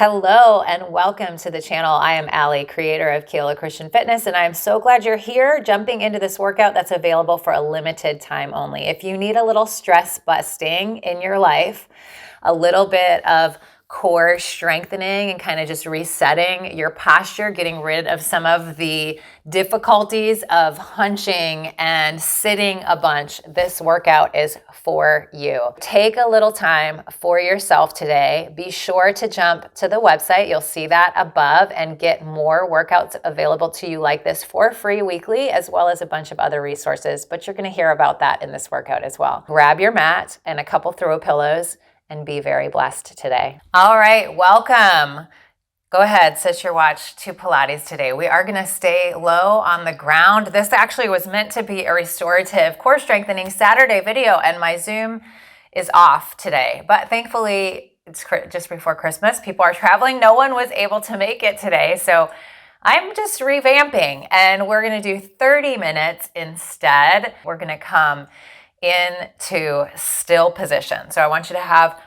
Hello and welcome to the channel. I am Allie, creator of Keola Christian Fitness, and I'm so glad you're here jumping into this workout that's available for a limited time only. If you need a little stress busting in your life, a little bit of core strengthening and kind of just resetting your posture, getting rid of some of the difficulties of hunching and sitting a bunch, this workout is for you. Take a little time for yourself today. Be sure to jump to the website. You'll see that above and get more workouts available to you like this for free weekly, as well as a bunch of other resources, but you're going to hear about that in this workout as well. Grab your mat and a couple throw pillows and be very blessed today. All right, welcome. Go ahead, set your watch to Pilates today. We are gonna stay low on the ground. This actually was meant to be a restorative core strengthening Saturday video, and my Zoom is off today. But thankfully, it's just before Christmas. People are traveling. No one was able to make it today. So I'm just revamping, and we're gonna do 30 minutes instead. We're gonna come into still position. So I want you to have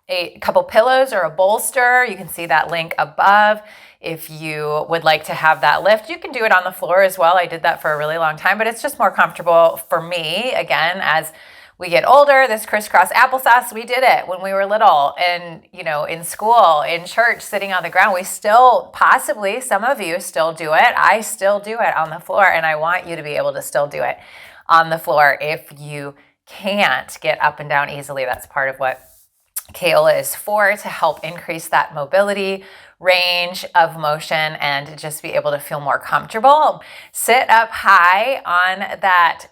a couple pillows or a bolster. You can see that link above. If you would like to have that lift, you can do it on the floor as well. I did that for a really long time, but it's just more comfortable for me. Again, as we get older, this crisscross applesauce, we did it when we were little and, in school, in church, sitting on the ground. We still, possibly, some of you still do it. I still do it on the floor, and I want you to be able to still do it on the floor. If you can't get up and down easily, that's part of what Keola is for, to help increase that mobility, range of motion, and just be able to feel more comfortable. Sit up high on that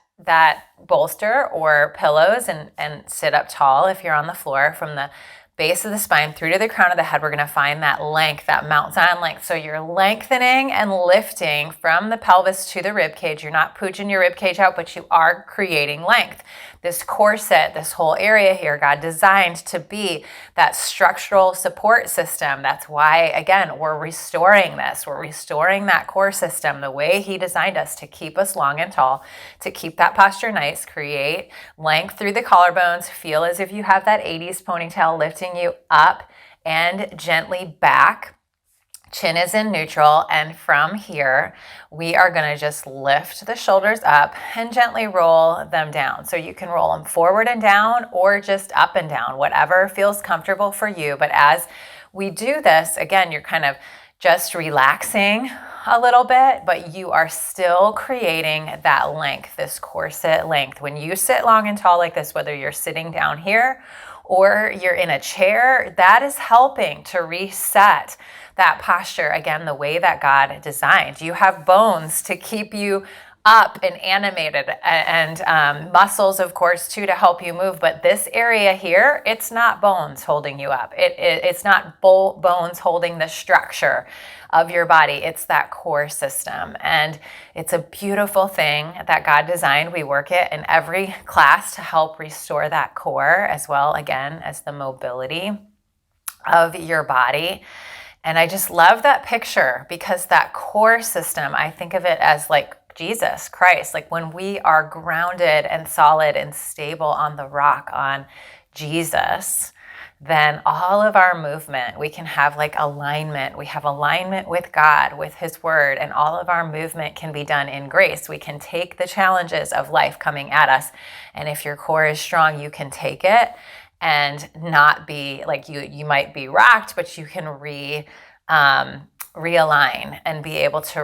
bolster or pillows and sit up tall if you're on the floor. From the base of the spine through to the crown of the head, we're going to find that length, that Mount Zion length. So you're lengthening and lifting from the pelvis to the rib cage. You're not pooching your rib cage out, but you are creating length. This corset, this whole area here, God designed to be that structural support system. That's why, again, we're restoring this. We're restoring that core system the way He designed us, to keep us long and tall, to keep that posture nice, create length through the collarbones, feel as if you have that 80s ponytail lifting you up and gently back. Chin is in neutral, and from here, we are going to just lift the shoulders up and gently roll them down. So you can roll them forward and down or just up and down, whatever feels comfortable for you. But as we do this, again, you're kind of just relaxing a little bit, but you are still creating that length, this corset length. When you sit long and tall like this, whether you're sitting down here or you're in a chair, that is helping to reset that posture, again, the way that God designed. You have bones to keep you up and animated, and muscles, of course, too, to help you move. But this area here, it's not bones holding you up. It's not bones holding the structure of your body. It's that core system. And it's a beautiful thing that God designed. We work it in every class to help restore that core, as well, again, as the mobility of your body. And I just love that picture, because that core system, I think of it as like Jesus Christ, like when we are grounded and solid and stable on the rock, on Jesus, then all of our movement, we can have like alignment. We have alignment with God, with His Word, and all of our movement can be done in grace. We can take the challenges of life coming at us, and if your core is strong, you can take it and not be like you might be rocked, but you can realign and be able to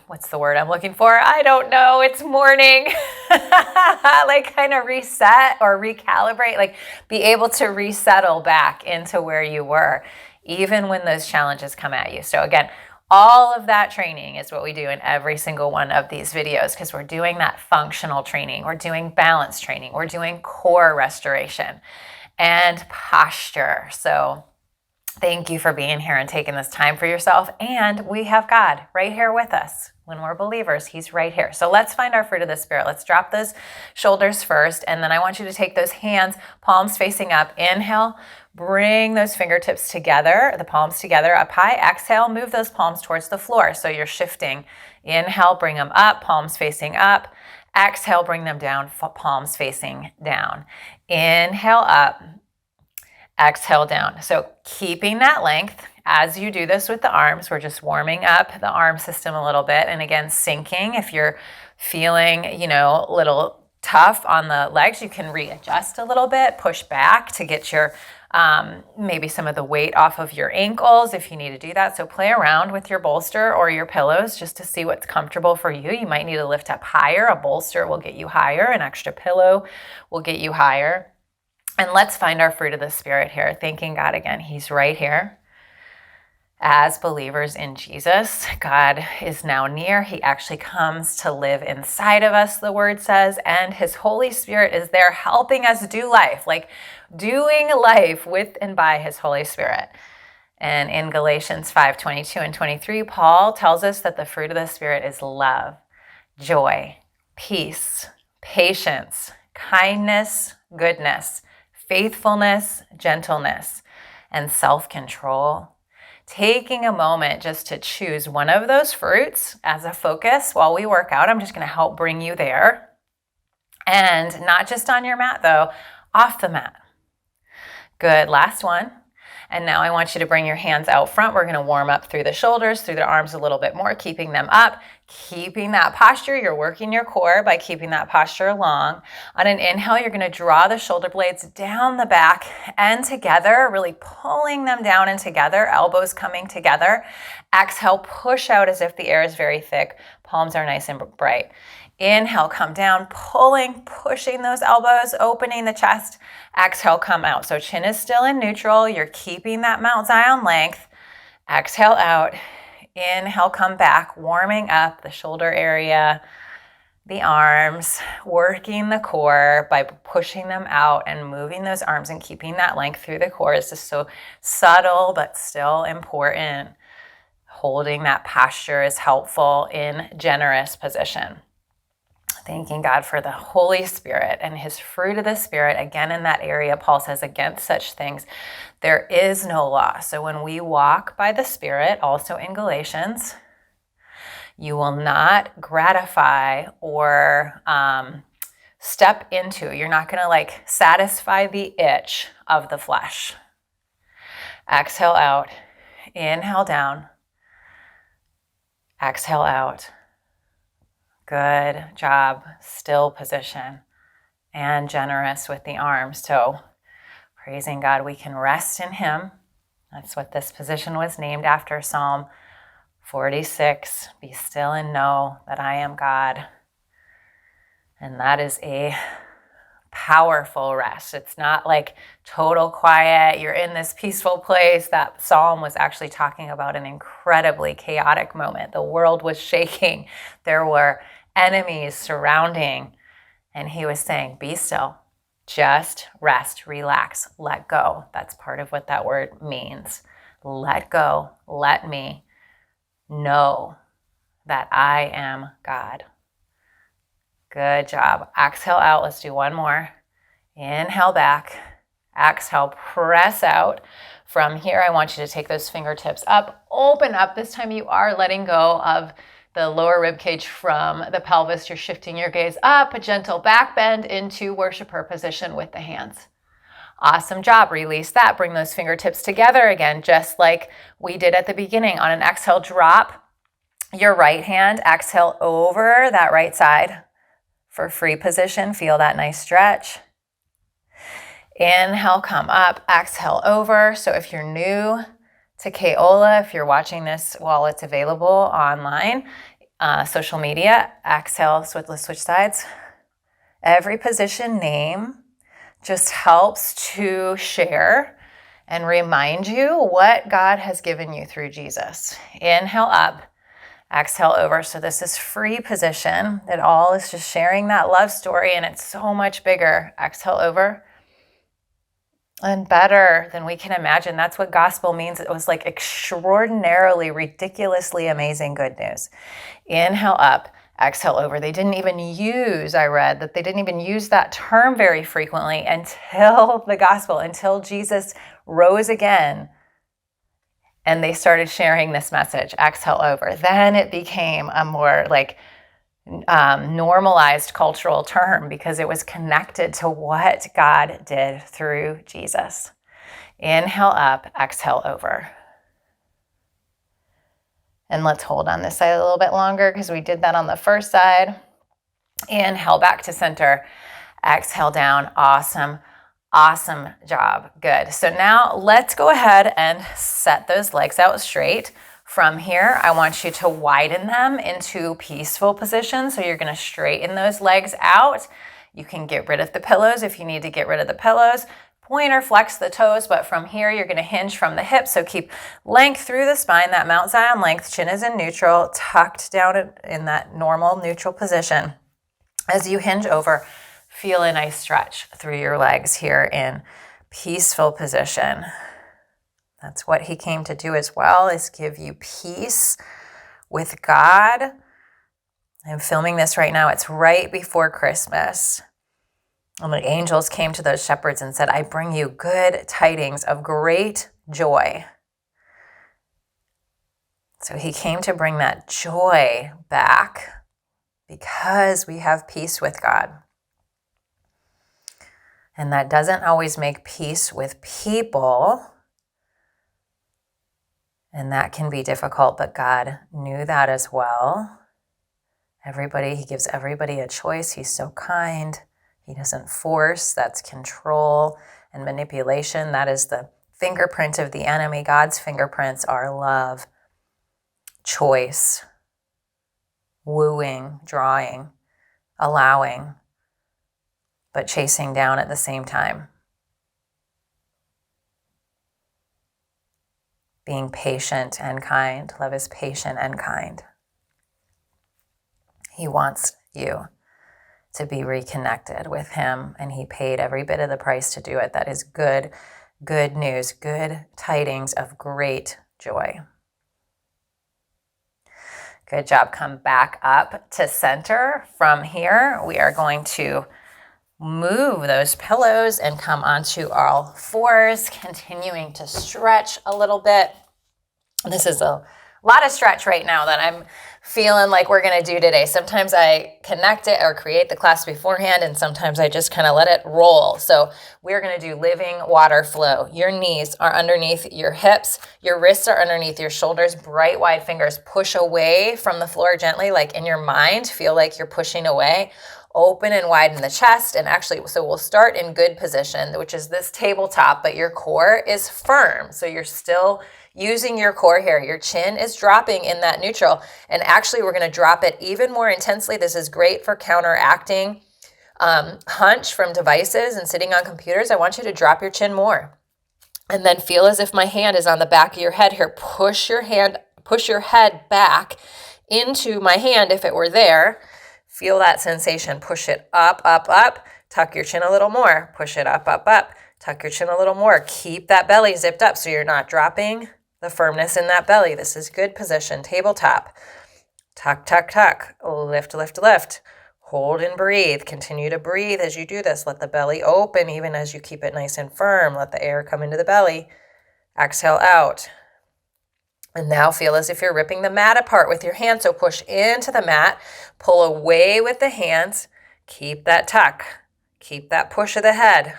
what's the word I'm looking for? I don't know. It's morning. Like kind of reset or recalibrate, like be able to resettle back into where you were, even when those challenges come at you. So again, all of that training is what we do in every single one of these videos, because we're doing that functional training, we're doing balance training, we're doing core restoration and posture. So thank you for being here and taking this time for yourself. And we have God right here with us. When we're believers, He's right here. So let's find our fruit of the Spirit. Let's drop those shoulders first. And then I want you to take those hands, palms facing up. Inhale, bring those fingertips together, the palms together up high. Exhale, move those palms towards the floor. So you're shifting. Inhale, bring them up, palms facing up. Exhale, bring them down, palms facing down. Inhale up. Exhale down. So keeping that length as you do this with the arms, we're just warming up the arm system a little bit. And again, sinking. If you're feeling, a little tough on the legs, you can readjust a little bit, push back to get your maybe some of the weight off of your ankles if you need to do that. So play around with your bolster or your pillows just to see what's comfortable for you. You might need to lift up higher. A bolster will get you higher. An extra pillow will get you higher. And let's find our fruit of the Spirit here. Thanking God again. He's right here. As believers in Jesus, God is now near. He actually comes to live inside of us, the word says, and his Holy Spirit is there helping us do life, like doing life with and by his Holy Spirit. And in Galatians 5:22 and 23, Paul tells us that the fruit of the Spirit is love, joy, peace, patience, kindness, goodness, faithfulness, gentleness, and self-control. Taking a moment just to choose one of those fruits as a focus while we work out. I'm just going to help bring you there. And not just on your mat, though, off the mat. Good. Last one. And now I want you to bring your hands out front. We're going to warm up through the shoulders, through the arms a little bit more, keeping them up, keeping that posture. You're working your core by keeping that posture long. On an inhale, you're going to draw the shoulder blades down the back and together, really pulling them down and together, elbows coming together. Exhale, push out as if the air is very thick. Palms are nice and bright. Inhale, come down, pulling, pushing those elbows, opening the chest. Exhale, come out. So chin is still in neutral. You're keeping that Mount Zion length. Exhale out. Inhale, come back, warming up the shoulder area, the arms, working the core by pushing them out and moving those arms and keeping that length through the core. This is so subtle, but still important. Holding that posture is helpful in generous position. Thanking God for the Holy Spirit and his fruit of the Spirit. Again, in that area, Paul says, against such things, there is no law. So when we walk by the Spirit, also in Galatians, you will not gratify or step into, you're not going to satisfy the itch of the flesh. Exhale out, inhale down, exhale out. Good job. Still position and generous with the arms. So praising God, we can rest in him. That's what this position was named after. Psalm 46, be still and know that I am God. And that is a powerful rest. It's not like total quiet. You're in this peaceful place. That psalm was actually talking about an incredibly chaotic moment. The world was shaking. There were enemies surrounding. And he was saying, be still, just rest, relax, let go. That's part of what that word means. Let go, let me know that I am God. Good job. Exhale out. Let's do one more. Inhale back. Exhale, press out. From here, I want you to take those fingertips up, open up. This time you are letting go of the lower rib cage from the pelvis. You're shifting your gaze up, a gentle back bend into worshiper position with the hands. Awesome job. Release that. Bring those fingertips together again, just like we did at the beginning. On an exhale, drop your right hand. Exhale over that right side for free position. Feel that nice stretch. Inhale, come up. Exhale over. So if you're new to Keola, if you're watching this while it's available online, social media, exhale, switch sides. Every position name just helps to share and remind you what God has given you through Jesus. Inhale up, exhale over. So this is free position. It all is just sharing that love story, and it's so much bigger. Exhale over. And better than we can imagine. That's what gospel means. It was like extraordinarily, ridiculously amazing good news. Inhale up, exhale over. They didn't even use, I read, that they didn't even use that term very frequently until the gospel, until Jesus rose again. And they started sharing this message, exhale over. Then it became a more normalized cultural term because it was connected to what God did through Jesus. Inhale up, exhale over. And let's hold on this side a little bit longer because we did that on the first side. Inhale back to center, exhale down. Awesome. Awesome job. Good. So now let's go ahead and set those legs out straight. From here, I want you to widen them into peaceful position. So you're going to straighten those legs out. You can get rid of the pillows if you need to get rid of the pillows. Point or flex the toes, but from here, you're going to hinge from the hips. So keep length through the spine, that Mount Zion length. Chin is in neutral, tucked down in that normal neutral position. As you hinge over, feel a nice stretch through your legs here in peaceful position. That's what he came to do as well, is give you peace with God. I'm filming this right now. It's right before Christmas. And the angels came to those shepherds and said, I bring you good tidings of great joy. So he came to bring that joy back because we have peace with God. And that doesn't always make peace with people. And that can be difficult, but God knew that as well. He gives everybody a choice. He's so kind. He doesn't force. That's control and manipulation. That is the fingerprint of the enemy. God's fingerprints are love, choice, wooing, drawing, allowing, but chasing down at the same time. Being patient and kind. Love is patient and kind. He wants you to be reconnected with him, and he paid every bit of the price to do it. That is good news, good tidings of great joy. Good job. Come back up to center. From here, we are going to move those pillows and come onto all fours, continuing to stretch a little bit. This is a lot of stretch right now that I'm feeling like we're going to do today. Sometimes I connect it or create the class beforehand, and sometimes I just kind of let it roll. So we're going to do living water flow. Your knees are underneath your hips. Your wrists are underneath your shoulders. Bright, wide fingers. Push away from the floor gently, like in your mind. Feel like you're pushing away. Open and widen the chest. And actually, so we'll start in good position, which is this tabletop, but your core is firm. So you're still using your core here. Your chin is dropping in that neutral. And actually, we're going to drop it even more intensely. This is great for counteracting hunch from devices and sitting on computers. I want you to drop your chin more. And then feel as if my hand is on the back of your head here. Push your head back into my hand if it were there. Feel that sensation. Push it up, up, up. Tuck your chin a little more. Push it up, up, up. Tuck your chin a little more. Keep that belly zipped up so you're not dropping the firmness in that belly. This is good position. Tabletop. Tuck, tuck, tuck. Lift, lift, lift. Hold and breathe. Continue to breathe as you do this. Let the belly open even as you keep it nice and firm. Let the air come into the belly. Exhale out. And now feel as if you're ripping the mat apart with your hands. So push into the mat. Pull away with the hands. Keep that tuck. Keep that push of the head.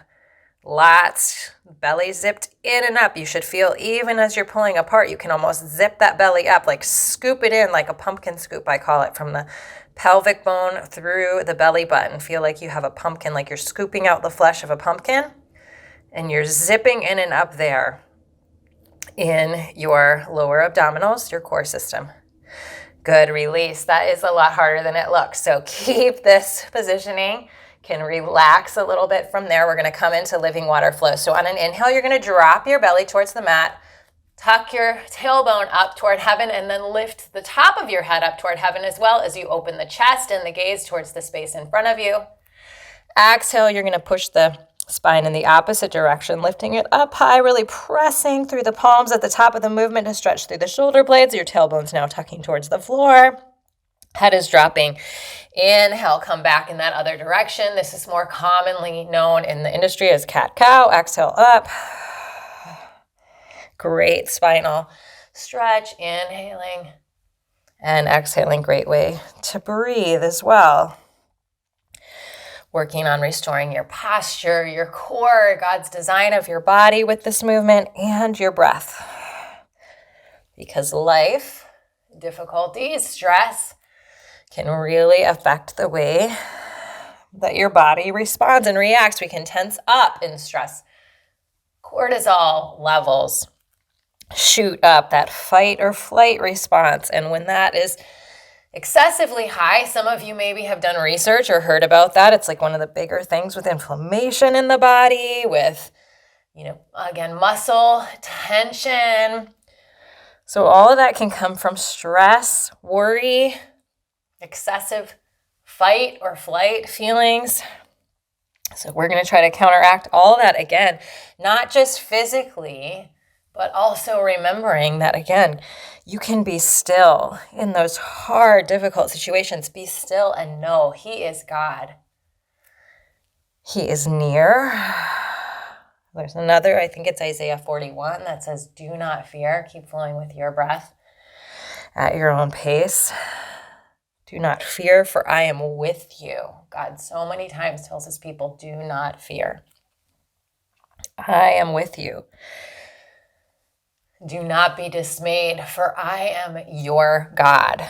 Lots. Belly zipped in and up. You should feel even as you're pulling apart, you can almost zip that belly up, like scoop it in like a pumpkin scoop, I call it, from the pelvic bone through the belly button. Feel like you have a pumpkin, like you're scooping out the flesh of a pumpkin, and you're zipping in and up there in your lower abdominals, your core system. Good. Release. That is a lot harder than it looks. So keep this positioning. Can relax a little bit from there. We're going to come into living water flow. So on an inhale, you're going to drop your belly towards the mat, tuck your tailbone up toward heaven, and then lift the top of your head up toward heaven as well as you open the chest and the gaze towards the space in front of you. Exhale, you're going to push the spine in the opposite direction, lifting it up high, really pressing through the palms at the top of the movement to stretch through the shoulder blades. Your tailbone's now tucking towards the floor. Head is dropping. Inhale, come back in that other direction. This is more commonly known in the industry as cat-cow. Exhale up. Great spinal stretch. Inhaling and exhaling. Great way to breathe as well. working on restoring your posture, your core, God's design of your body with this movement, and your breath. Because life, difficulties, stress can really affect the way that your body responds and reacts. We can tense up in stress. Cortisol levels shoot up, that fight or flight response. And when that is excessively high, some of you maybe have done research or heard about that. It's like one of the bigger things with inflammation in the body, with, again, muscle tension. So all of that can come from stress, worry, excessive fight or flight feelings. So we're going to try to counteract all that again, not just physically, but also remembering that, again, you can be still in those hard, difficult situations. Be still and know He is God. He is near. There's another, I think it's Isaiah 41, that says, do not fear. Keep flowing with your breath at your own pace. Do not fear, for I am with you. God so many times tells his people, do not fear. I am with you. Do not be dismayed, for I am your God.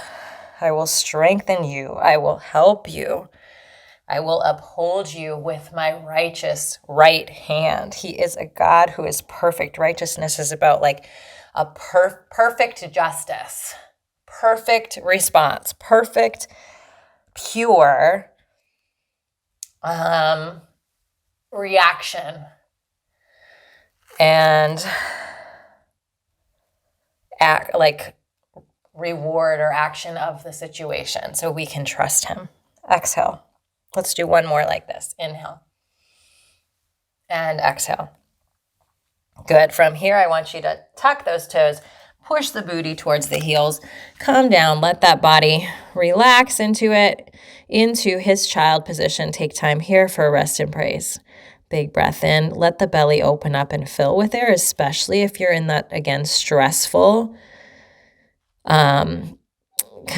I will strengthen you. I will help you. I will uphold you with my righteous right hand. He is a God who is perfect. Righteousness is about like a perfect justice, perfect response, perfect, pure reaction. And reward or action of the situation so we can trust him. Exhale. Let's do one more like this. Inhale. And exhale. Good. From here, I want you to tuck those toes, push the booty towards the heels, come down, let that body relax into it, into his child position. Take time here for a rest and praise. Big breath in. Let the belly open up and fill with air, especially if you're in that, again, stressful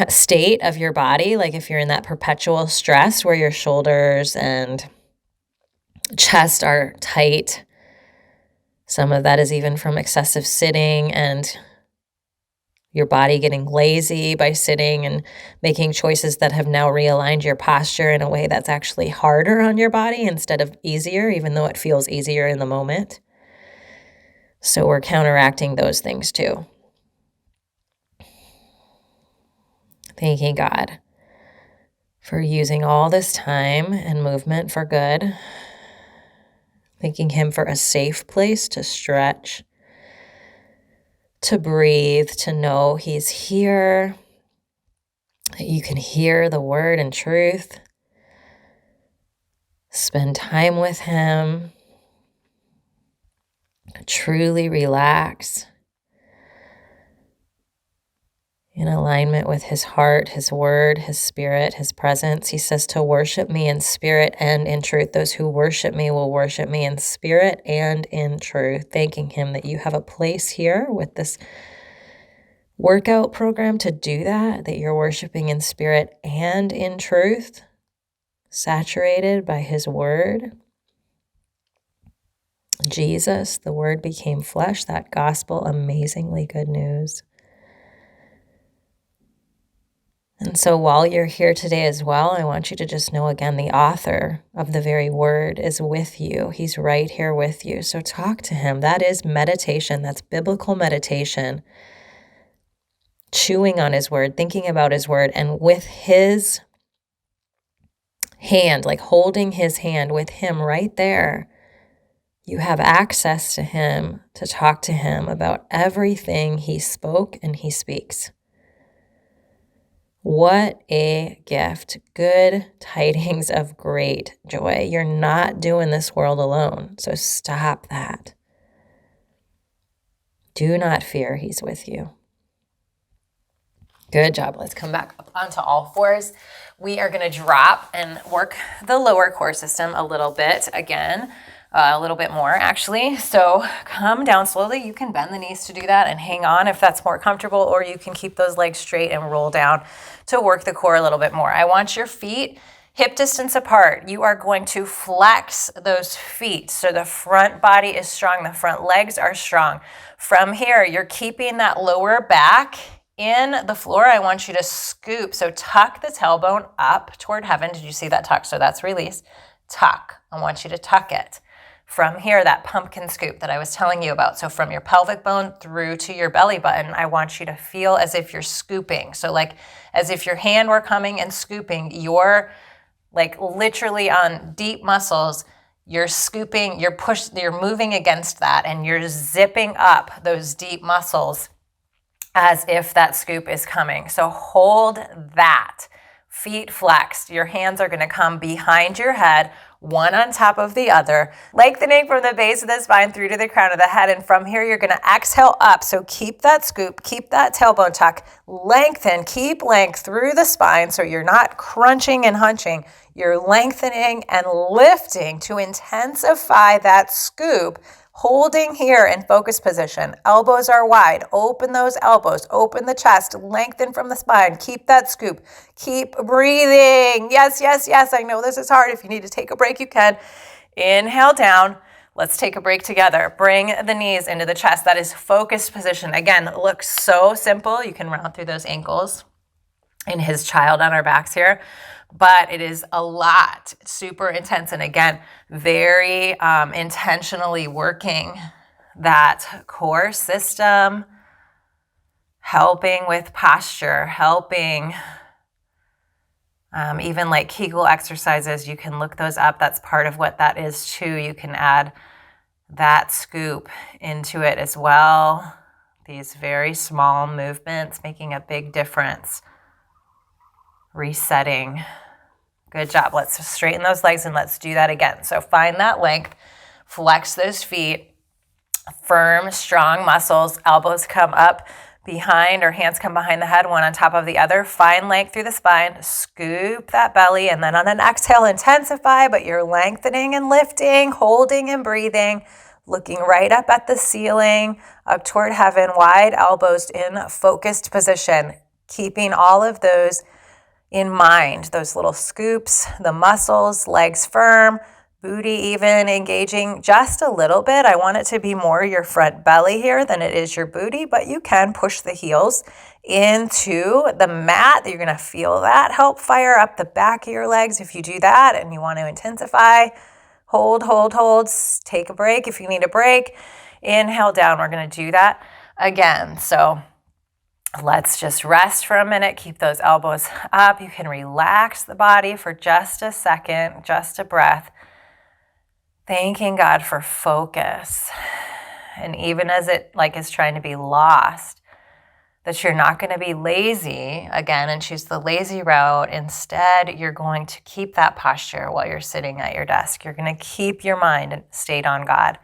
state of your body. Like if you're in that perpetual stress where your shoulders and chest are tight. Some of that is even from excessive sitting and your body getting lazy by sitting and making choices that have now realigned your posture in a way that's actually harder on your body instead of easier, even though it feels easier in the moment. So we're counteracting those things too. Thanking God for using all this time and movement for good. Thanking him for a safe place to stretch, to breathe, to know he's here, that you can hear the word and truth. Spend time with him. Truly relax. In alignment with his heart, his word, his spirit, his presence. He says to worship me in spirit and in truth. Those who worship me will worship me in spirit and in truth. Thanking him that you have a place here with this workout program to do that you're worshiping in spirit and in truth, saturated by his word. Jesus, the word became flesh, that gospel, amazingly good news. And so while you're here today as well, I want you to just know again, the author of the very word is with you. He's right here with you. So talk to him. That is meditation. That's biblical meditation. Chewing on his word, thinking about his word, and with his hand, like holding his hand with him right there, you have access to him to talk to him about everything he spoke and he speaks. What a gift. Good tidings of great joy. You're not doing this world alone, so stop that. Do not fear, he's with you. Good job. Let's come back up onto all fours. We are going to drop and work the lower core system a little bit again. A little bit more actually. So come down slowly. You can bend the knees to do that and hang on if that's more comfortable, or you can keep those legs straight and roll down to work the core a little bit more. I want your feet hip distance apart. You are going to flex those feet so the front body is strong, the front legs are strong. From here, you're keeping that lower back in the floor. I want you to scoop. So tuck the tailbone up toward heaven. Did you see that tuck? So that's release. Tuck. I want you to tuck it. From here, that pumpkin scoop that I was telling you about. So from your pelvic bone through to your belly button, I want you to feel as if you're scooping. So like as if your hand were coming and scooping, you're like literally on deep muscles, you're scooping, you're moving against that and you're zipping up those deep muscles as if that scoop is coming. So hold that. Feet flexed. Your hands are going to come behind your head, one on top of the other, lengthening from the base of the spine through to the crown of the head. And from here, you're going to exhale up. So keep that scoop, keep that tailbone tuck, lengthen, keep length through the spine so you're not crunching and hunching. You're lengthening and lifting to intensify that scoop, holding here in focus position. Elbows are wide. Open those elbows. Open the chest. Lengthen from the spine. Keep that scoop. Keep breathing. Yes, yes, yes. I know this is hard. If you need to take a break, you can. Inhale down. Let's take a break together. Bring the knees into the chest. That is focused position. Again, it looks so simple. You can round through those ankles in his child on our backs here. But it is a lot, super intense. And again, very intentionally working that core system, helping with posture, helping even like Kegel exercises. You can look those up. That's part of what that is too. You can add that scoop into it as well. These very small movements making a big difference. Resetting. Good job. Let's straighten those legs and let's do that again. So find that length, flex those feet, firm, strong muscles, elbows come up behind or hands come behind the head, one on top of the other. Find length through the spine, scoop that belly, and then on an exhale, intensify, but you're lengthening and lifting, holding and breathing, looking right up at the ceiling, up toward heaven, wide elbows in focused position, keeping all of those in mind, those little scoops, the muscles, legs firm, booty even engaging just a little bit. I want it to be more your front belly here than it is your booty, but you can push the heels into the mat. You're going to feel that help fire up the back of your legs if you do that and you want to intensify. Hold, hold, hold. Take a break if you need a break. Inhale down. We're going to do that again. So let's just rest for a minute. Keep those elbows up. You can relax the body for just a second, just a breath. Thanking God for focus. And even as it is trying to be lost, that you're not going to be lazy again and choose the lazy route. Instead, you're going to keep that posture while you're sitting at your desk. You're going to keep your mind stayed on God.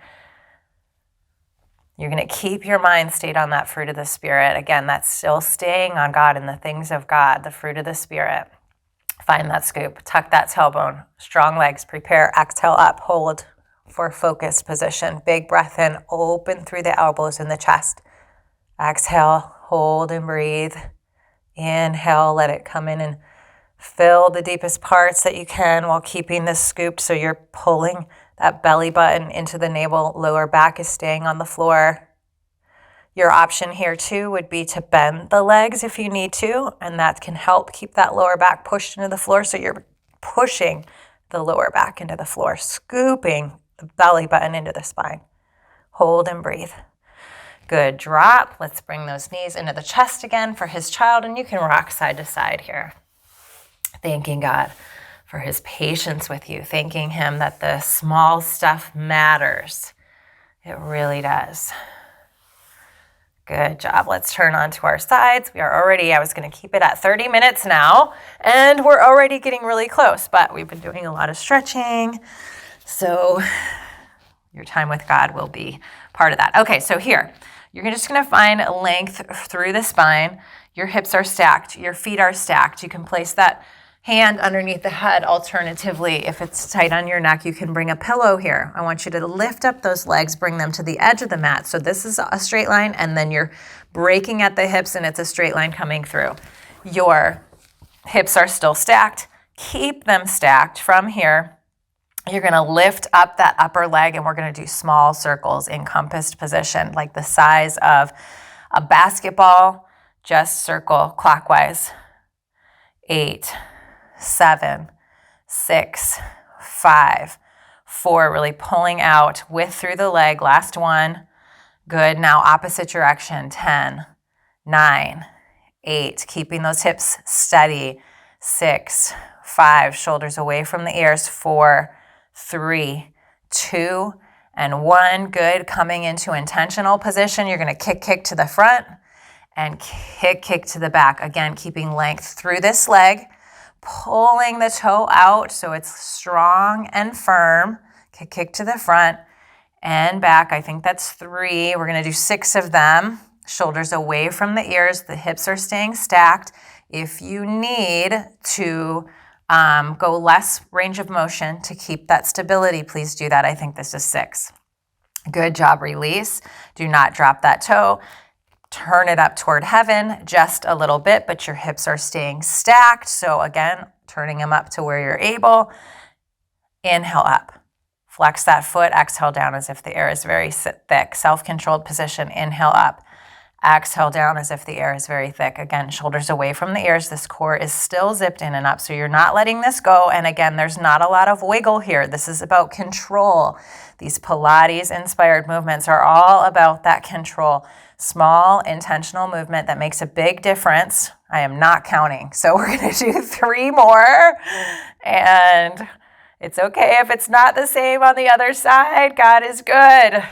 You're going to keep your mind stayed on that fruit of the Spirit. Again, that's still staying on God and the things of God, the fruit of the Spirit. Find that scoop. Tuck that tailbone. Strong legs. Prepare. Exhale up. Hold for focused position. Big breath in. Open through the elbows and the chest. Exhale. Hold and breathe. Inhale. Let it come in and fill the deepest parts that you can while keeping this scooped so you're pulling that belly button into the navel. Lower back is staying on the floor. Your option here too would be to bend the legs if you need to, and that can help keep that lower back pushed into the floor so you're pushing the lower back into the floor, scooping the belly button into the spine. Hold and breathe. Good. Drop. Let's bring those knees into the chest again for his child, and you can rock side to side here. Thanking God for his patience with you, thanking him that the small stuff matters. It really does. Good job. Let's turn onto our sides. We are already, I was going to keep it at 30 minutes now, and we're already getting really close, but we've been doing a lot of stretching. So your time with God will be part of that. Okay, so here, you're just going to find length through the spine. Your hips are stacked. Your feet are stacked. You can place that hand underneath the head. Alternatively, if it's tight on your neck, you can bring a pillow here. I want you to lift up those legs, bring them to the edge of the mat. So this is a straight line, and then you're breaking at the hips, and it's a straight line coming through. Your hips are still stacked. Keep them stacked. From here, you're going to lift up that upper leg, and we're going to do small circles in compassed position, like the size of a basketball. Just circle clockwise. 8, 7, 6, 5, 4. Really pulling out, width through the leg. Last one. Good. Now opposite direction. 10, 9, 8. Keeping those hips steady. 6, 5. Shoulders away from the ears. 4, 3, 2, and 1. Good. Coming into intentional position. You're going to kick to the front and kick to the back. Again, keeping length through this leg, pulling the toe out so it's strong and firm. Kick to the front and back. I think that's 3. We're going to do 6 of them. Shoulders away from the ears. The hips are staying stacked. If you need to go less range of motion to keep that stability, please do that. I think this is 6. Good job. Release. Do not drop that toe. Turn it up toward heaven just a little bit, but your hips are staying stacked. So again, turning them up to where you're able. Inhale up. Flex that foot. Exhale down as if the air is very thick. Self-controlled position. Inhale up. Exhale down as if the air is very thick. Again, shoulders away from the ears. This core is still zipped in and up, so you're not letting this go. And again, there's not a lot of wiggle here. This is about control. These Pilates-inspired movements are all about that control. Small, intentional movement that makes a big difference. I am not counting. So we're going to do 3 more. And it's okay if it's not the same on the other side. God is good.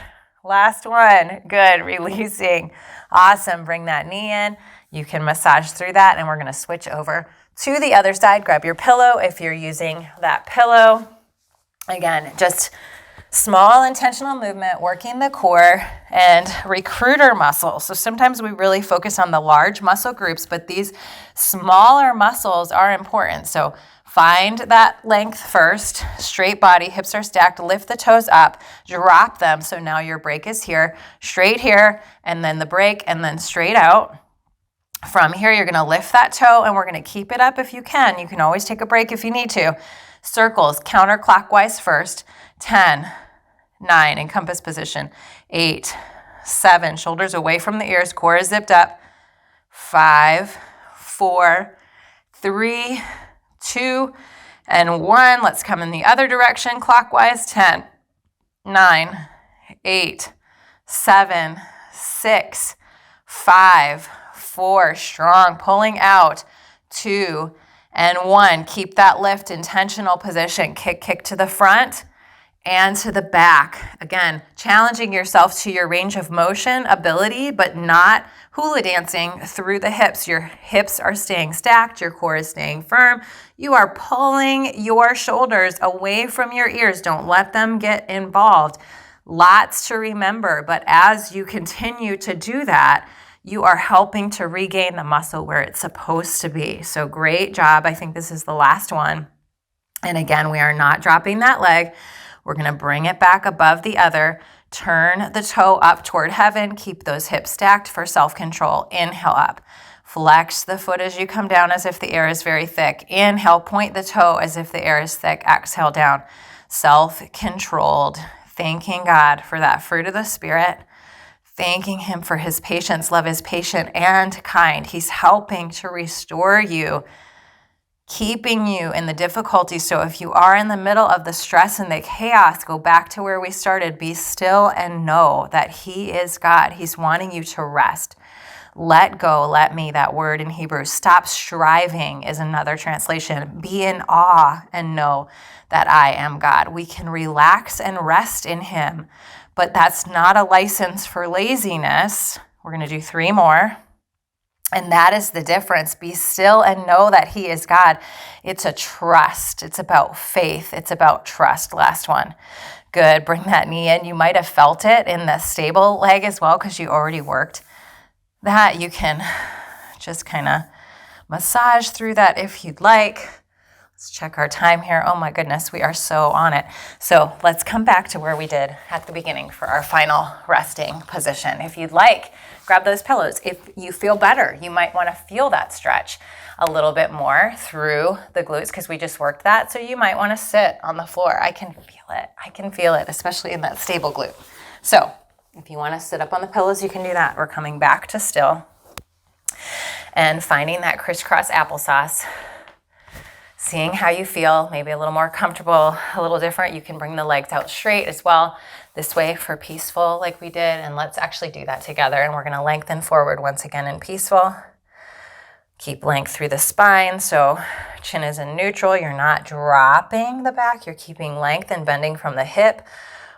Last one. Good. Releasing. Awesome. Bring that knee in. You can massage through that, and we're going to switch over to the other side. Grab your pillow if you're using that pillow. Again, just small intentional movement, working the core and recruiter muscles. So sometimes we really focus on the large muscle groups, but these smaller muscles are important. So find that length first, straight body, hips are stacked, lift the toes up, drop them. So now your break is here, straight here, and then the break, and then straight out. From here, you're gonna lift that toe, and we're gonna keep it up if you can. You can always take a break if you need to. Circles, counterclockwise first. 10, 9, in compass position. 8, 7, shoulders away from the ears, core is zipped up. 5, 4, 3, 2, and 1. Let's come in the other direction, clockwise. 10, 9, 8, 7, 6, 5, 4. Strong, pulling out. 2, and 1. Keep that lift, intentional position. Kick to the front and to the back. Again, challenging yourself to your range of motion ability, but not hula dancing through the hips. Your hips are staying stacked. Your core is staying firm. You are pulling your shoulders away from your ears. Don't let them get involved. Lots to remember, but as you continue to do that, you are helping to regain the muscle where it's supposed to be. So great job. I think this is the last one. And again, we are not dropping that leg. We're going to bring it back above the other. Turn the toe up toward heaven. Keep those hips stacked for self-control. Inhale up. Flex the foot as you come down as if the air is very thick. Inhale, point the toe as if the air is thick. Exhale down. Self-controlled. Thanking God for that fruit of the Spirit. Thanking Him for His patience. Love is patient and kind. He's helping to restore you, keeping you in the difficulty. So if you are in the middle of the stress and the chaos, go back to where we started. Be still and know that He is God. He's wanting you to rest. Let go, let me, that word in Hebrew. Stop striving is another translation. Be in awe and know that I am God. We can relax and rest in Him, but that's not a license for laziness. We're going to do 3 more. And that is the difference. Be still and know that He is God. It's a trust. It's about faith. It's about trust. Last one. Good. Bring that knee in. You might have felt it in the stable leg as well because you already worked that. You can just kind of massage through that if you'd like. Let's check our time here. Oh my goodness, we are so on it. So let's come back to where we did at the beginning for our final resting position. If you'd like, grab those pillows. If you feel better, you might want to feel that stretch a little bit more through the glutes because we just worked that. So you might want to sit on the floor. I can feel it. I can feel it, especially in that stable glute. So if you want to sit up on the pillows, you can do that. We're coming back to still and finding that crisscross applesauce. Seeing how you feel, maybe a little more comfortable, a little different. You can bring the legs out straight as well, this way for peaceful like we did. And let's actually do that together. And we're gonna lengthen forward once again in peaceful. Keep length through the spine. So chin is in neutral. You're not dropping the back. You're keeping length and bending from the hip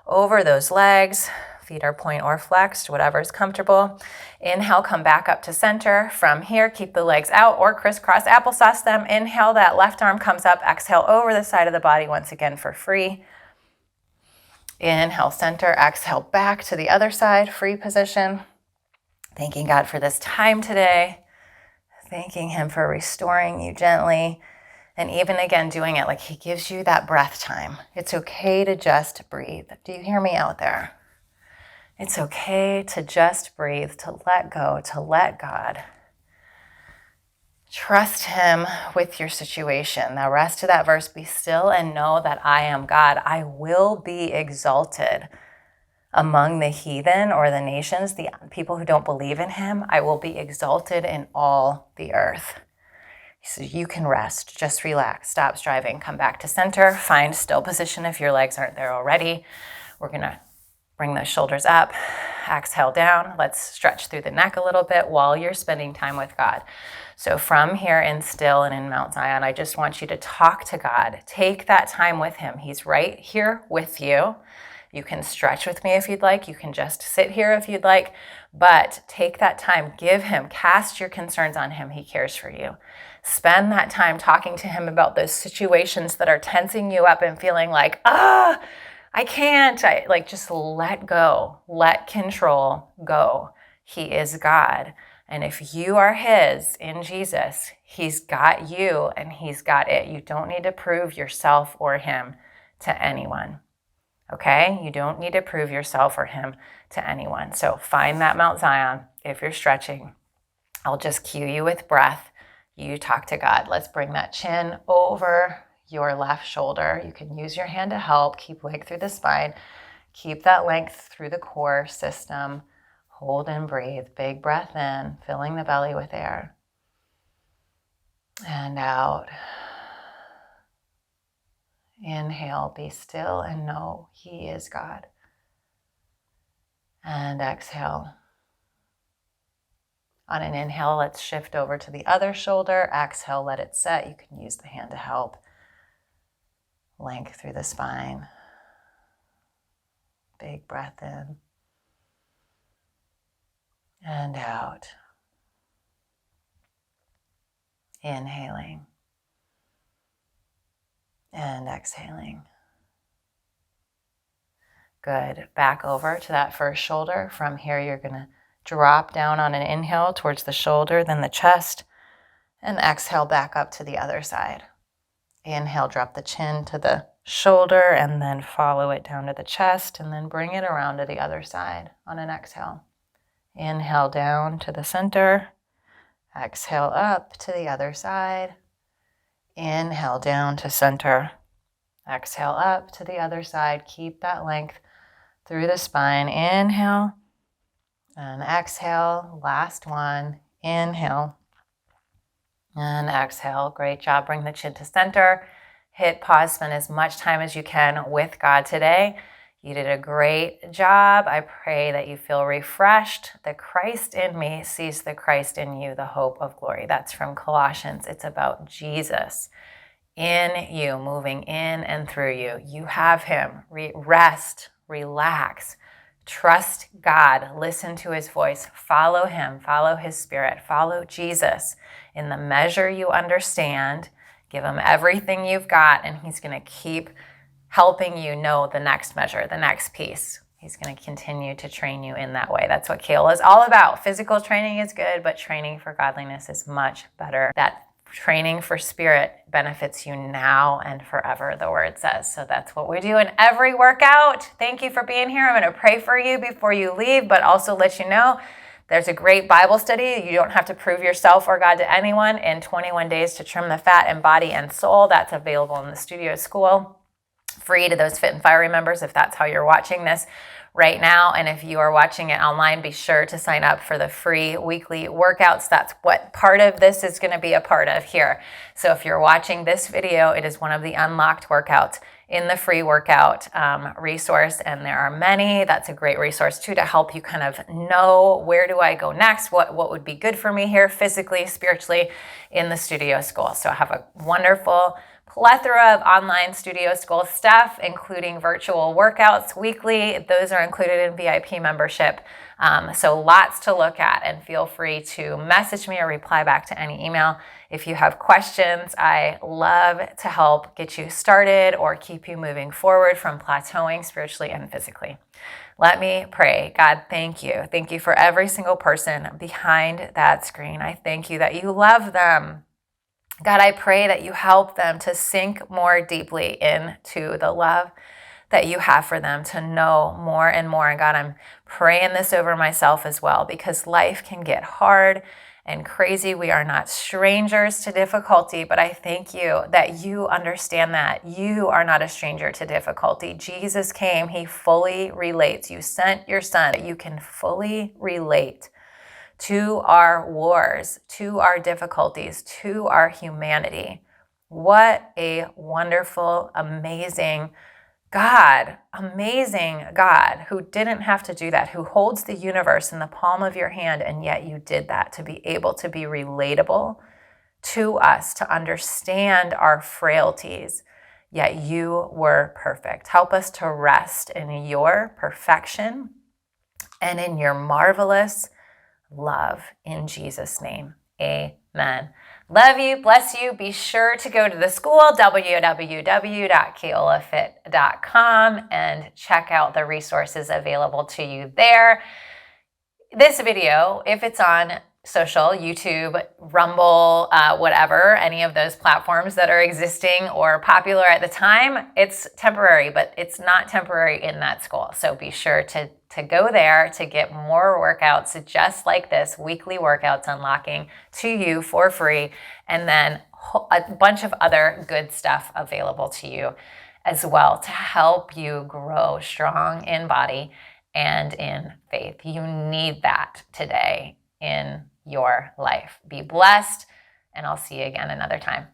over those legs. Feet are point or flexed, whatever's comfortable. Inhale, come back up to center. From here, keep the legs out or crisscross applesauce them. Inhale, that left arm comes up. Exhale over the side of the body once again for free. Inhale, center. Exhale, back to the other side, free position. Thanking God for this time today. Thanking Him for restoring you gently. And even again, doing it like He gives you that breath time. It's okay to just breathe. Do you hear me out there? It's okay to just breathe, to let go, to let God. Trust Him with your situation. The rest of that verse, be still and know that I am God. I will be exalted among the heathen or the nations, the people who don't believe in Him. I will be exalted in all the earth. So you can rest, just relax, stop striving, come back to center, find still position if your legs aren't there already. We're gonna bring the shoulders up, exhale down. Let's stretch through the neck a little bit while you're spending time with God. So from here in still and in Mount Zion, I just want you to talk to God. Take that time with Him. He's right here with you. You can stretch with me if you'd like. You can just sit here if you'd like, but take that time. Give Him, cast your concerns on Him. He cares for you. Spend that time talking to Him about those situations that are tensing you up and feeling like, I can't. Just let go. Let control go. He is God. And if you are His in Jesus, He's got you and He's got it. You don't need to prove yourself or Him to anyone. Okay? You don't need to prove yourself or Him to anyone. So find that Mount Zion if you're stretching. I'll just cue you with breath. You talk to God. Let's bring that chin over your left shoulder. You can use your hand to help. Keep length through the spine. Keep that length through the core system. Hold and breathe. Big breath in, filling the belly with air. And out. Inhale, be still and know He is God. And exhale. On an inhale, let's shift over to the other shoulder. Exhale, let it set. You can use the hand to help. Length through the spine. Big breath in. And out. Inhaling. And exhaling. Good. Back over to that first shoulder. From here, you're going to drop down on an inhale towards the shoulder, then the chest, and exhale back up to the other side. Inhale, drop the chin to the shoulder, and then follow it down to the chest, and then bring it around to the other side on an exhale. Inhale down to the center. Exhale up to the other side. Inhale down to center. Exhale up to the other side. Keep that length through the spine. Inhale and exhale. Last one. Inhale and exhale. Great job. Bring the chin to center. Hit pause. Spend as much time as you can with God today. You did a great job. I pray that you feel refreshed. The Christ in me sees the Christ in you, the hope of glory. That's from Colossians. It's about Jesus in you, moving in and through you. You have Him. Rest, relax, trust God, listen to His voice, follow Him, follow His Spirit, follow Jesus in the measure you understand. Give Him everything you've got, and He's going to keep helping you know the next measure, the next piece. He's going to continue to train you in that way. That's what Keola is all about. Physical training is good, but training for godliness is much better. That training for spirit benefits you now and forever, the word says. So that's what we do in every workout. Thank you for being here. I'm going to pray for you before you leave, but also let you know there's a great Bible study. You don't have to prove yourself or God to anyone in 21 days to trim the fat in body and soul. That's available in the studio school, free to those Fit and Fiery members if that's how you're watching this right now. And if you are watching it online, be sure to sign up for the free weekly workouts. That's what part of this is going to be a part of here. So if you're watching this video, it is one of the unlocked workouts in the free workout resource. And there are many. That's a great resource too, to help you kind of know, where do I go next? What would be good for me here physically, spiritually in the studio school. So I have a wonderful plethora of online studio school stuff, including virtual workouts weekly. Those are included in VIP membership. So lots to look at, and feel free to message me or reply back to any email if you have questions. I love to help get you started or keep you moving forward from plateauing spiritually and physically. Let me pray. God, thank you. Thank you for every single person behind that screen. I thank you that you love them. God, I pray that you help them to sink more deeply into the love that you have for them, to know more and more. And God, I'm praying this over myself as well, because life can get hard and crazy. We are not strangers to difficulty, but I thank you that you understand that. You are not a stranger to difficulty. Jesus came, he fully relates. You sent your son that you can fully relate to our wars, to our difficulties, to our humanity. What a wonderful, amazing God who didn't have to do that, who holds the universe in the palm of your hand, and yet you did that to be able to be relatable to us, to understand our frailties, yet you were perfect. Help us to rest in your perfection and in your marvelous love, in Jesus' name. Amen. Love you, bless you. Be sure to go to the school, www.keolafit.com, and check out the resources available to you there. This video, if it's on social, YouTube, Rumble, whatever, any of those platforms that are existing or popular at the time, it's temporary, but it's not temporary in that school. So be sure to go there to get more workouts just like this, weekly workouts unlocking to you for free, and then a bunch of other good stuff available to you as well to help you grow strong in body and in faith. You need that today in your life. Be blessed, and I'll see you again another time.